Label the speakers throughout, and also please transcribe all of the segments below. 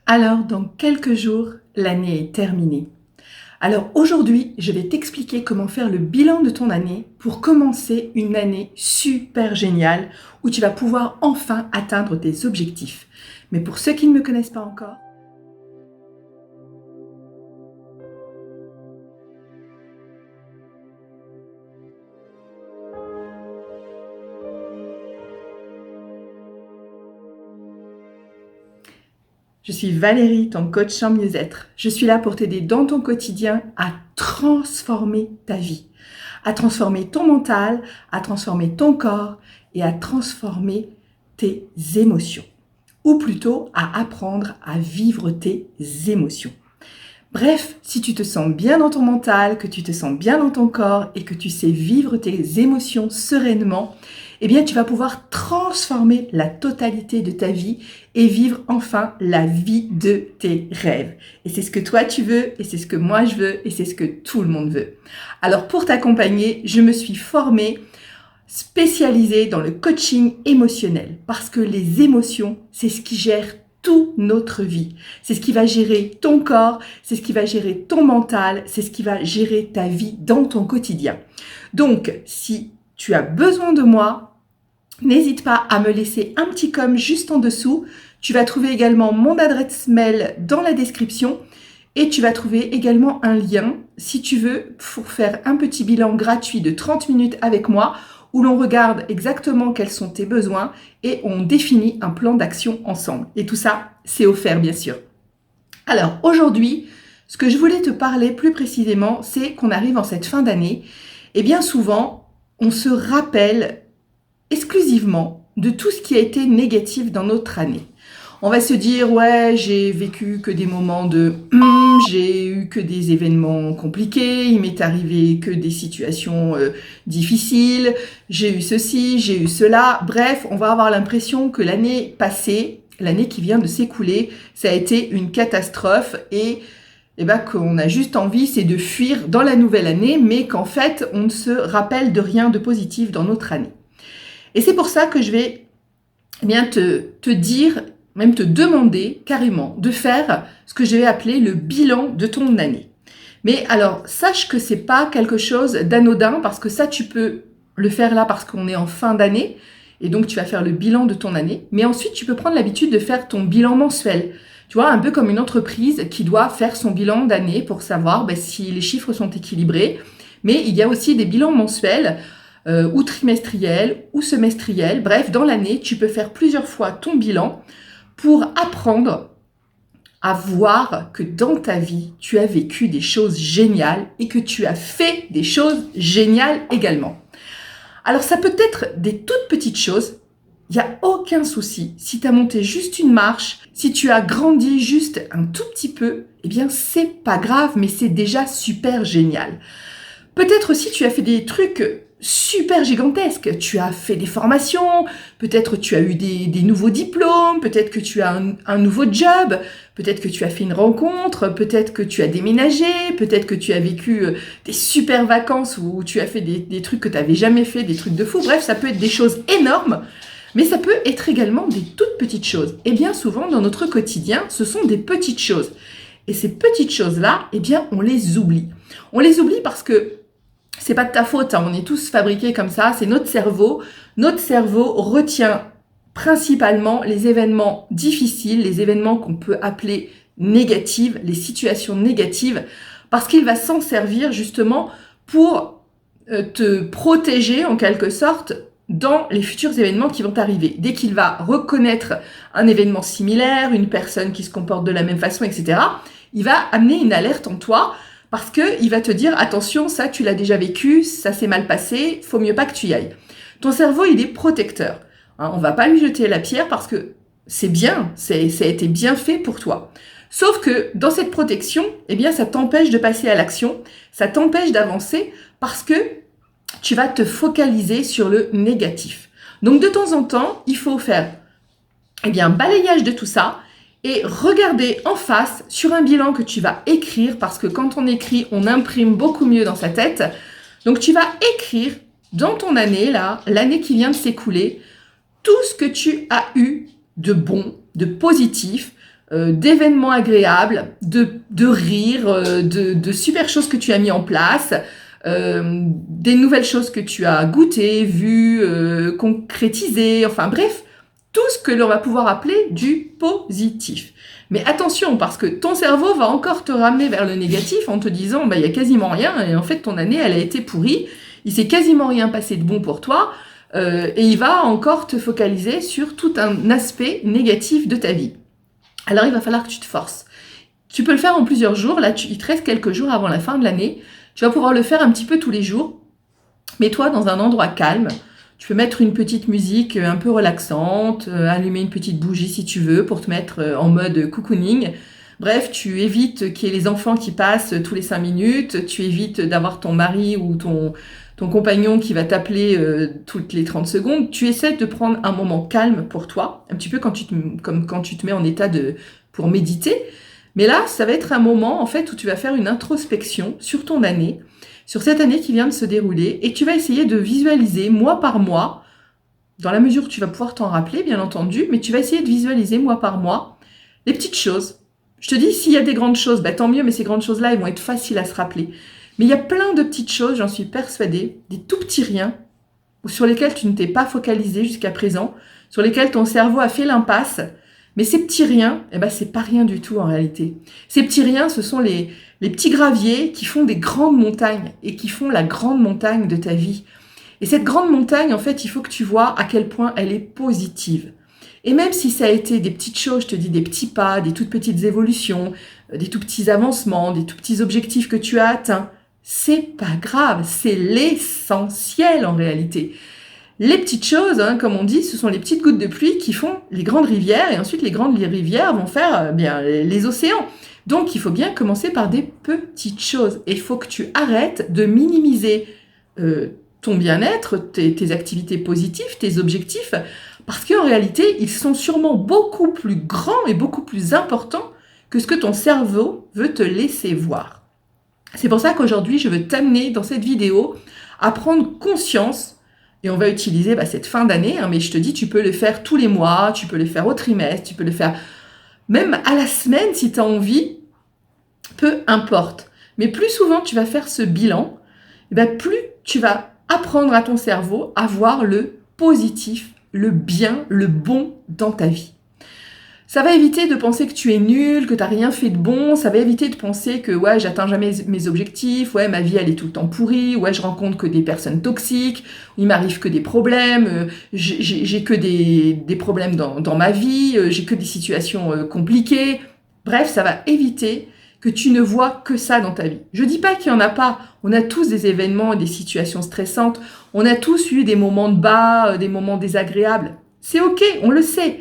Speaker 1: Alors, dans quelques jours, l'année est terminée. Alors aujourd'hui, je vais t'expliquer comment faire le bilan de ton année pour commencer une année super géniale où tu vas pouvoir enfin atteindre tes objectifs. Mais pour ceux qui ne me connaissent pas encore, je suis Valérie, ton coach en mieux-être. Je suis là pour t'aider dans ton quotidien à transformer ta vie, à transformer ton mental, à transformer ton corps et à transformer tes émotions. Ou plutôt à apprendre à vivre tes émotions. Bref, si tu te sens bien dans ton mental, que tu te sens bien dans ton corps et que tu sais vivre tes émotions sereinement, eh bien tu vas pouvoir transformer la totalité de ta vie et vivre enfin la vie de tes rêves. Et c'est ce que toi tu veux, et c'est ce que moi je veux, et c'est ce que tout le monde veut. Alors pour t'accompagner, je me suis formée spécialisée dans le coaching émotionnel parce que les émotions, c'est ce qui gère toute notre vie. C'est ce qui va gérer ton corps, c'est ce qui va gérer ton mental, c'est ce qui va gérer ta vie dans ton quotidien. Donc, si tu as besoin de moi, n'hésite pas à me laisser un petit com juste en dessous. Tu vas trouver également mon adresse mail dans la description et tu vas trouver également un lien si tu veux pour faire un petit bilan gratuit de 30 minutes avec moi où l'on regarde exactement quels sont tes besoins et on définit un plan d'action ensemble. Et tout ça, c'est offert bien sûr. Alors aujourd'hui, ce que je voulais te parler plus précisément, c'est qu'on arrive en cette fin d'année et bien souvent, on se rappelle exclusivement de tout ce qui a été négatif dans notre année. On va se dire, ouais, j'ai vécu que des moments de j'ai eu que des événements compliqués, il m'est arrivé que des situations difficiles, j'ai eu ceci, j'ai eu cela. Bref, on va avoir l'impression que l'année passée, l'année qui vient de s'écouler, ça a été une catastrophe et qu'on a juste envie, c'est de fuir dans la nouvelle année, mais qu'en fait, on ne se rappelle de rien de positif dans notre année. Et c'est pour ça que je vais te dire, même te demander carrément de faire ce que je vais appeler le bilan de ton année. Mais alors, sache que c'est pas quelque chose d'anodin parce que ça, tu peux le faire là parce qu'on est en fin d'année et donc tu vas faire le bilan de ton année. Mais ensuite, tu peux prendre l'habitude de faire ton bilan mensuel. Tu vois, un peu comme une entreprise qui doit faire son bilan d'année pour savoir si les chiffres sont équilibrés. Mais il y a aussi des bilans mensuels ou trimestriels ou semestriels. Bref, dans l'année, tu peux faire plusieurs fois ton bilan pour apprendre à voir que dans ta vie, tu as vécu des choses géniales et que tu as fait des choses géniales également. Alors, ça peut être des toutes petites choses. Il n'y a aucun souci. Si tu as monté juste une marche, si tu as grandi juste un tout petit peu, eh bien, c'est pas grave, mais c'est déjà super génial. Peut-être aussi tu as fait des trucs super gigantesques. Tu as fait des formations, peut-être tu as eu des nouveaux diplômes, peut-être que tu as un nouveau job, peut-être que tu as fait une rencontre, peut-être que tu as déménagé, peut-être que tu as vécu des super vacances où tu as fait des trucs que tu n'avais jamais fait, des trucs de fou. Bref, ça peut être des choses énormes, mais ça peut être également des toutes petites choses. Et bien souvent, dans notre quotidien, ce sont des petites choses. Et ces petites choses-là, eh bien, on les oublie. On les oublie parce que c'est pas de ta faute, hein, on est tous fabriqués comme ça, c'est notre cerveau. Notre cerveau retient principalement les événements difficiles, les événements qu'on peut appeler négatifs, les situations négatives, parce qu'il va s'en servir justement pour te protéger en quelque sorte dans les futurs événements qui vont arriver. Dès qu'il va reconnaître un événement similaire, une personne qui se comporte de la même façon, etc., il va amener une alerte en toi parce qu'il va te dire « Attention, ça tu l'as déjà vécu, ça s'est mal passé, faut mieux pas que tu y ailles ». Ton cerveau, il est protecteur. Hein, on va pas lui jeter la pierre parce que c'est bien, ça a été bien fait pour toi. Sauf que dans cette protection, eh bien, ça t'empêche de passer à l'action, ça t'empêche d'avancer parce que tu vas te focaliser sur le négatif. Donc de temps en temps, il faut faire un balayage de tout ça et regarder en face sur un bilan que tu vas écrire parce que quand on écrit, on imprime beaucoup mieux dans sa tête. Donc tu vas écrire dans ton année, là, l'année qui vient de s'écouler, tout ce que tu as eu de bon, de positif, d'événements agréables, de rires, de super choses que tu as mis en place, des nouvelles choses que tu as goûtées, vues, concrétisées, enfin bref, tout ce que l'on va pouvoir appeler du positif. Mais attention, parce que ton cerveau va encore te ramener vers le négatif en te disant, il y a quasiment rien, et en fait ton année, elle a été pourrie, il s'est quasiment rien passé de bon pour toi, et il va encore te focaliser sur tout un aspect négatif de ta vie. Alors il va falloir que tu te forces. Tu peux le faire en plusieurs jours, là il te reste quelques jours avant la fin de l'année, tu vas pouvoir le faire un petit peu tous les jours. Mets-toi dans un endroit calme, tu peux mettre une petite musique un peu relaxante, allumer une petite bougie si tu veux pour te mettre en mode cocooning. Bref, tu évites qu'il y ait les enfants qui passent tous les 5 minutes, tu évites d'avoir ton mari ou ton compagnon qui va t'appeler toutes les 30 secondes. Tu essaies de prendre un moment calme pour toi, un petit peu comme quand tu te mets en état pour méditer. Mais là, ça va être un moment en fait où tu vas faire une introspection sur ton année, sur cette année qui vient de se dérouler, et tu vas essayer de visualiser mois par mois, dans la mesure où tu vas pouvoir t'en rappeler, bien entendu, mais tu vas essayer de visualiser mois par mois les petites choses. Je te dis, s'il y a des grandes choses, tant mieux, mais ces grandes choses-là, elles vont être faciles à se rappeler. Mais il y a plein de petites choses, j'en suis persuadée, des tout petits riens, sur lesquels tu ne t'es pas focalisé jusqu'à présent, sur lesquels ton cerveau a fait l'impasse. Mais ces petits riens, c'est pas rien du tout en réalité. Ces petits riens, ce sont les petits graviers qui font des grandes montagnes et qui font la grande montagne de ta vie. Et cette grande montagne, en fait, il faut que tu vois à quel point elle est positive. Et même si ça a été des petites choses, je te dis des petits pas, des toutes petites évolutions, des tout petits avancements, des tout petits objectifs que tu as atteints, c'est pas grave, c'est l'essentiel en réalité. Les petites choses, comme on dit, ce sont les petites gouttes de pluie qui font les grandes rivières, et ensuite les grandes rivières vont faire les océans. Donc il faut bien commencer par des petites choses. Et il faut que tu arrêtes de minimiser ton bien-être, tes activités positives, tes objectifs, parce qu'en réalité, ils sont sûrement beaucoup plus grands et beaucoup plus importants que ce que ton cerveau veut te laisser voir. C'est pour ça qu'aujourd'hui, je veux t'amener dans cette vidéo à prendre conscience, et on va utiliser cette fin d'année, mais je te dis, tu peux le faire tous les mois, tu peux le faire au trimestre, tu peux le faire même à la semaine si tu as envie, peu importe. Mais plus souvent tu vas faire ce bilan, plus tu vas apprendre à ton cerveau à voir le positif, le bien, le bon dans ta vie. Ça va éviter de penser que tu es nul, que tu n'as rien fait de bon. Ça va éviter de penser que j'atteins jamais mes objectifs, ma vie elle est tout le temps pourrie, je rencontre que des personnes toxiques, il m'arrive que des problèmes, j'ai que des problèmes dans ma vie, j'ai que des situations compliquées. Bref, ça va éviter que tu ne vois que ça dans ta vie. Je dis pas qu'il y en a pas. On a tous des événements et des situations stressantes. On a tous eu des moments de bas, des moments désagréables. C'est ok, on le sait.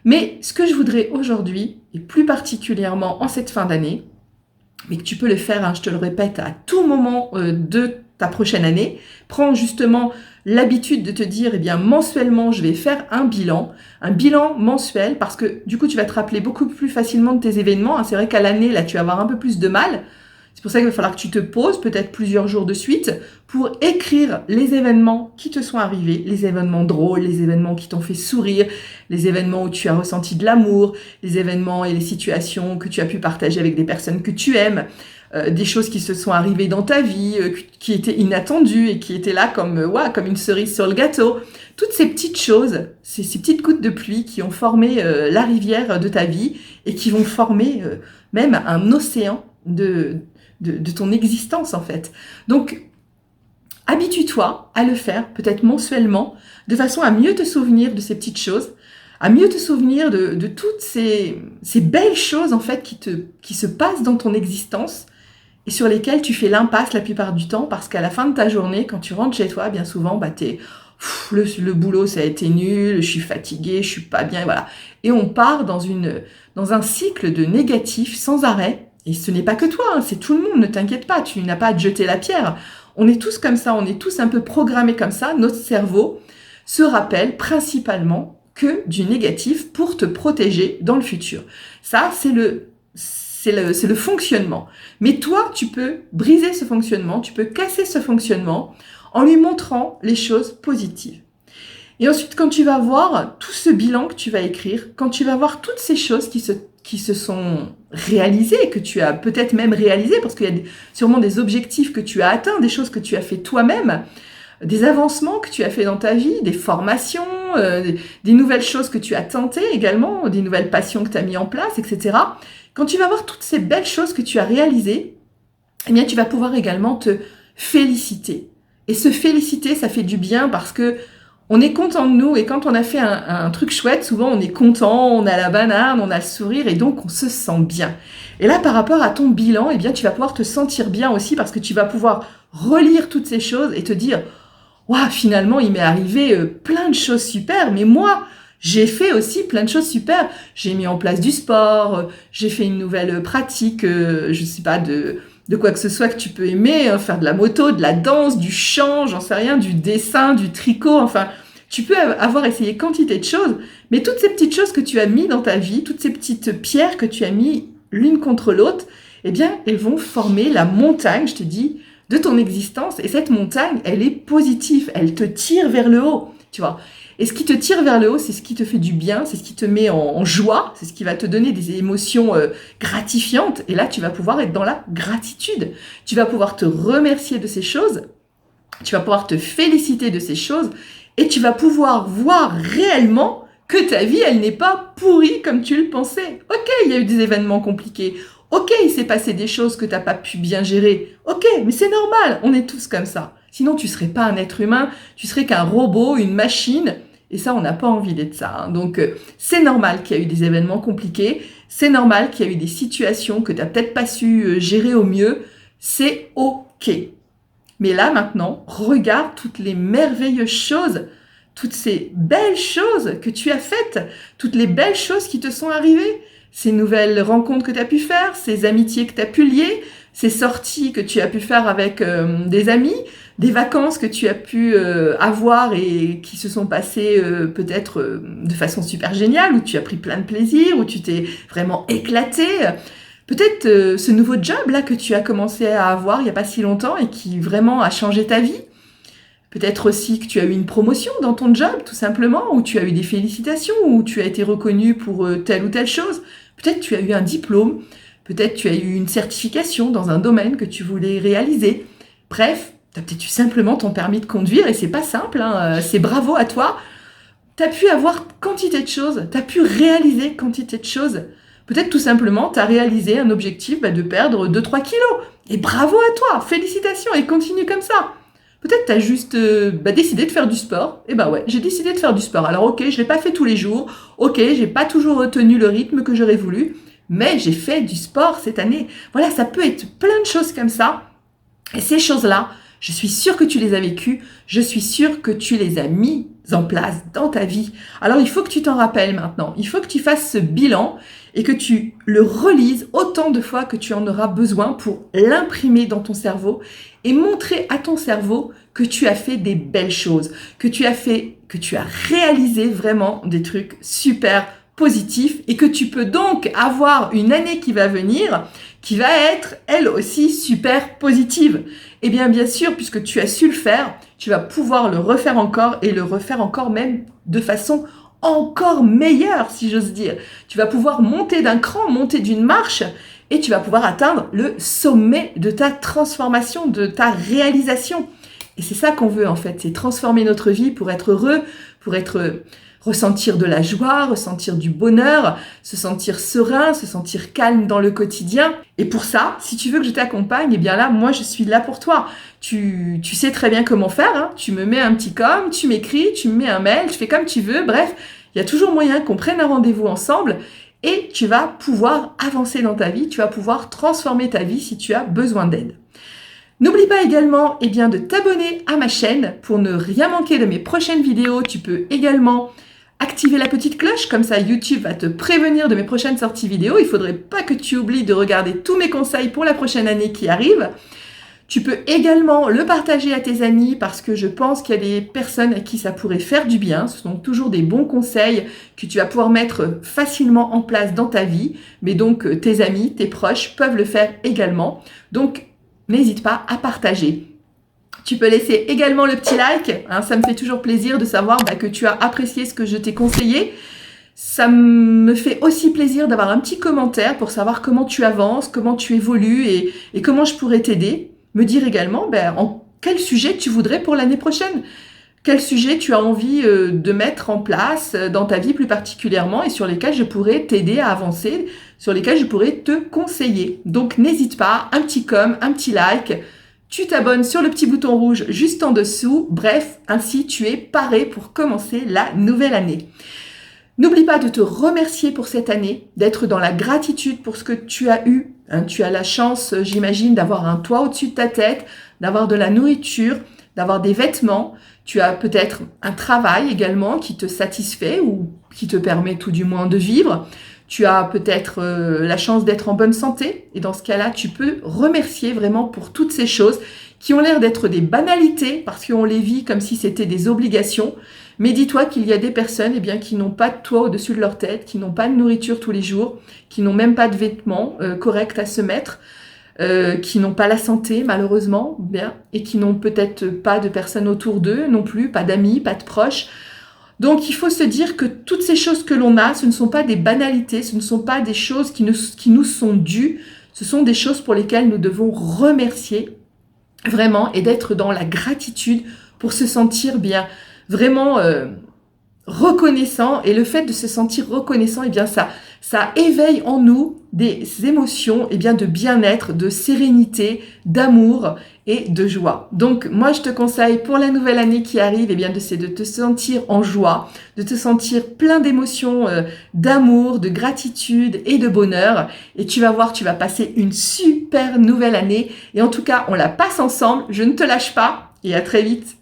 Speaker 1: Mais ce que je voudrais aujourd'hui, et plus particulièrement en cette fin d'année, mais que tu peux le faire, je te le répète, à tout moment de ta prochaine année, prends justement l'habitude de te dire, mensuellement, je vais faire un bilan mensuel, parce que du coup, tu vas te rappeler beaucoup plus facilement de tes événements. C'est vrai qu'à l'année, là, tu vas avoir un peu plus de mal. C'est pour ça qu'il va falloir que tu te poses peut-être plusieurs jours de suite pour écrire les événements qui te sont arrivés, les événements drôles, les événements qui t'ont fait sourire, les événements où tu as ressenti de l'amour, les événements et les situations que tu as pu partager avec des personnes que tu aimes, des choses qui se sont arrivées dans ta vie, qui étaient inattendues et qui étaient là comme une cerise sur le gâteau. Toutes ces petites choses, ces petites gouttes de pluie qui ont formé la rivière de ta vie et qui vont former même un océan de ton existence en fait. Donc, habitue-toi à le faire, peut-être mensuellement, de façon à mieux te souvenir de ces petites choses, à mieux te souvenir de toutes ces belles choses en fait qui se passent dans ton existence et sur lesquelles tu fais l'impasse la plupart du temps, parce qu'à la fin de ta journée, quand tu rentres chez toi, bien souvent, le boulot ça a été nul, je suis fatiguée, je suis pas bien, voilà. Et on part dans un cycle de négatif sans arrêt. Et ce n'est pas que toi, c'est tout le monde, ne t'inquiète pas, tu n'as pas à te jeter la pierre. On est tous comme ça, on est tous un peu programmés comme ça. Notre cerveau se rappelle principalement que du négatif pour te protéger dans le futur. Ça, c'est le fonctionnement. Mais toi, tu peux briser ce fonctionnement, tu peux casser ce fonctionnement en lui montrant les choses positives. Et ensuite, quand tu vas voir tout ce bilan que tu vas écrire, quand tu vas voir toutes ces choses qui se sont réalisées, que tu as peut-être même réalisées, parce qu'il y a sûrement des objectifs que tu as atteints, des choses que tu as fait toi-même, des avancements que tu as fait dans ta vie, des formations, des nouvelles choses que tu as tentées également, des nouvelles passions que tu as mis en place, etc. Quand tu vas voir toutes ces belles choses que tu as réalisées, eh bien, tu vas pouvoir également te féliciter. Et se féliciter, ça fait du bien parce que on est content de nous, et quand on a fait un truc chouette, souvent on est content, on a la banane, on a le sourire, et donc on se sent bien. Et là, par rapport à ton bilan, eh bien, tu vas pouvoir te sentir bien aussi parce que tu vas pouvoir relire toutes ces choses et te dire « Waouh, finalement, il m'est arrivé plein de choses super, mais moi, j'ai fait aussi plein de choses super. J'ai mis en place du sport, j'ai fait une nouvelle pratique, je sais pas, de quoi que ce soit que tu peux aimer, hein, faire de la moto, de la danse, du chant, j'en sais rien, du dessin, du tricot, enfin, tu peux avoir essayé quantité de choses, mais toutes ces petites choses que tu as mis dans ta vie, toutes ces petites pierres que tu as mis l'une contre l'autre, eh bien, elles vont former la montagne, je te dis, de ton existence, et cette montagne, elle est positive, elle te tire vers le haut, tu vois. Et ce qui te tire vers le haut, c'est ce qui te fait du bien, c'est ce qui te met en joie, c'est ce qui va te donner des émotions gratifiantes. Et là, tu vas pouvoir être dans la gratitude. Tu vas pouvoir te remercier de ces choses, tu vas pouvoir te féliciter de ces choses, et tu vas pouvoir voir réellement que ta vie, elle n'est pas pourrie comme tu le pensais. Ok, il y a eu des événements compliqués. Ok, il s'est passé des choses que tu n'as pas pu bien gérer. Ok, mais c'est normal, on est tous comme ça. Sinon, tu serais pas un être humain, tu serais qu'un robot, une machine. Et ça, on n'a pas envie d'être ça. Hein. Donc, c'est normal qu'il y a eu des événements compliqués. C'est normal qu'il y a eu des situations que tu n'as peut-être pas su gérer au mieux. C'est OK. Mais là, maintenant, regarde toutes les merveilleuses choses, toutes ces belles choses que tu as faites, toutes les belles choses qui te sont arrivées, ces nouvelles rencontres que tu as pu faire, ces amitiés que tu as pu lier, ces sorties que tu as pu faire avec des amis, des vacances que tu as pu avoir et qui se sont passées peut-être de façon super géniale, où tu as pris plein de plaisir, où tu t'es vraiment éclaté. Peut-être ce nouveau job là que tu as commencé à avoir il n'y a pas si longtemps et qui vraiment a changé ta vie. Peut-être aussi que tu as eu une promotion dans ton job, tout simplement, ou tu as eu des félicitations, ou tu as été reconnu pour telle ou telle chose. Peut-être tu as eu un diplôme, peut-être tu as eu une certification dans un domaine que tu voulais réaliser. Bref, tu as peut-être eu simplement ton permis de conduire, et c'est pas simple, hein, c'est bravo à toi. Tu as pu avoir quantité de choses, tu as pu réaliser quantité de choses. Peut-être tout simplement, tu as réalisé un objectif de perdre 2-3 kilos. Et bravo à toi, félicitations, et continue comme ça. Peut-être tu as juste décidé de faire du sport. Et ouais, j'ai décidé de faire du sport. Alors ok, je ne l'ai pas fait tous les jours. Ok, j'ai pas toujours retenu le rythme que j'aurais voulu. Mais j'ai fait du sport cette année. Voilà, ça peut être plein de choses comme ça. Et ces choses-là, je suis sûre que tu les as vécues. Je suis sûre que tu les as mises en place dans ta vie. Alors il faut que tu t'en rappelles maintenant. Il faut que tu fasses ce bilan et que tu le relises autant de fois que tu en auras besoin pour l'imprimer dans ton cerveau et montrer à ton cerveau que tu as fait des belles choses, que tu as réalisé vraiment des trucs super positifs et que tu peux donc avoir une année qui va venir qui va être elle aussi super positive. Et bien sûr, puisque tu as su le faire, tu vas pouvoir le refaire encore et le refaire encore même de façon encore meilleure, si j'ose dire. Tu vas pouvoir monter d'un cran, monter d'une marche et tu vas pouvoir atteindre le sommet de ta transformation, de ta réalisation. Et c'est ça qu'on veut en fait, c'est transformer notre vie pour être heureux, pour ressentir de la joie, ressentir du bonheur, se sentir serein, se sentir calme dans le quotidien. Et pour ça, si tu veux que je t'accompagne, eh bien là, moi, je suis là pour toi. Tu sais très bien comment faire, hein. Tu me mets un petit com, tu m'écris, tu me mets un mail, je fais comme tu veux. Bref, il y a toujours moyen qu'on prenne un rendez-vous ensemble et tu vas pouvoir avancer dans ta vie, tu vas pouvoir transformer ta vie si tu as besoin d'aide. N'oublie pas également de t'abonner à ma chaîne pour ne rien manquer de mes prochaines vidéos. Tu peux également activer la petite cloche, comme ça YouTube va te prévenir de mes prochaines sorties vidéo. Il ne faudrait pas que tu oublies de regarder tous mes conseils pour la prochaine année qui arrive. Tu peux également le partager à tes amis parce que je pense qu'il y a des personnes à qui ça pourrait faire du bien. Ce sont toujours des bons conseils que tu vas pouvoir mettre facilement en place dans ta vie. Mais donc tes amis, tes proches peuvent le faire également. Donc n'hésite pas à partager. Tu peux laisser également le petit like, hein, ça me fait toujours plaisir de savoir que tu as apprécié ce que je t'ai conseillé. Ça me fait aussi plaisir d'avoir un petit commentaire pour savoir comment tu avances, comment tu évolues et comment je pourrais t'aider. Me dire également en quel sujet tu voudrais pour l'année prochaine. Quel sujet tu as envie de mettre en place dans ta vie plus particulièrement et sur lesquels je pourrais t'aider à avancer, sur lesquels je pourrais te conseiller. Donc n'hésite pas, un petit un petit like, tu t'abonnes sur le petit bouton rouge juste en dessous. Bref, ainsi tu es paré pour commencer la nouvelle année. N'oublie pas de te remercier pour cette année, d'être dans la gratitude pour ce que tu as eu. Tu as la chance, j'imagine, d'avoir un toit au-dessus de ta tête, d'avoir de la nourriture, d'avoir des vêtements. Tu as peut-être un travail également qui te satisfait ou qui te permet tout du moins de vivre. Tu as peut-être la chance d'être en bonne santé. Et dans ce cas-là, tu peux remercier vraiment pour toutes ces choses qui ont l'air d'être des banalités parce qu'on les vit comme si c'était des obligations. Mais dis-toi qu'il y a des personnes qui n'ont pas de toit au-dessus de leur tête, qui n'ont pas de nourriture tous les jours, qui n'ont même pas de vêtements corrects à se mettre, qui n'ont pas la santé malheureusement, et qui n'ont peut-être pas de personnes autour d'eux non plus, pas d'amis, pas de proches. Donc il faut se dire que toutes ces choses que l'on a, ce ne sont pas des banalités, ce ne sont pas des choses qui nous sont dues, ce sont des choses pour lesquelles nous devons remercier vraiment et d'être dans la gratitude pour se sentir vraiment reconnaissant. Et le fait de se sentir reconnaissant, ça éveille en nous des émotions de bien-être, de sérénité, d'amour et de joie. Donc moi je te conseille pour la nouvelle année qui arrive de te sentir en joie, de te sentir plein d'émotions, d'amour, de gratitude et de bonheur. Et tu vas voir, tu vas passer une super nouvelle année. Et en tout cas, on la passe ensemble. Je ne te lâche pas et à très vite.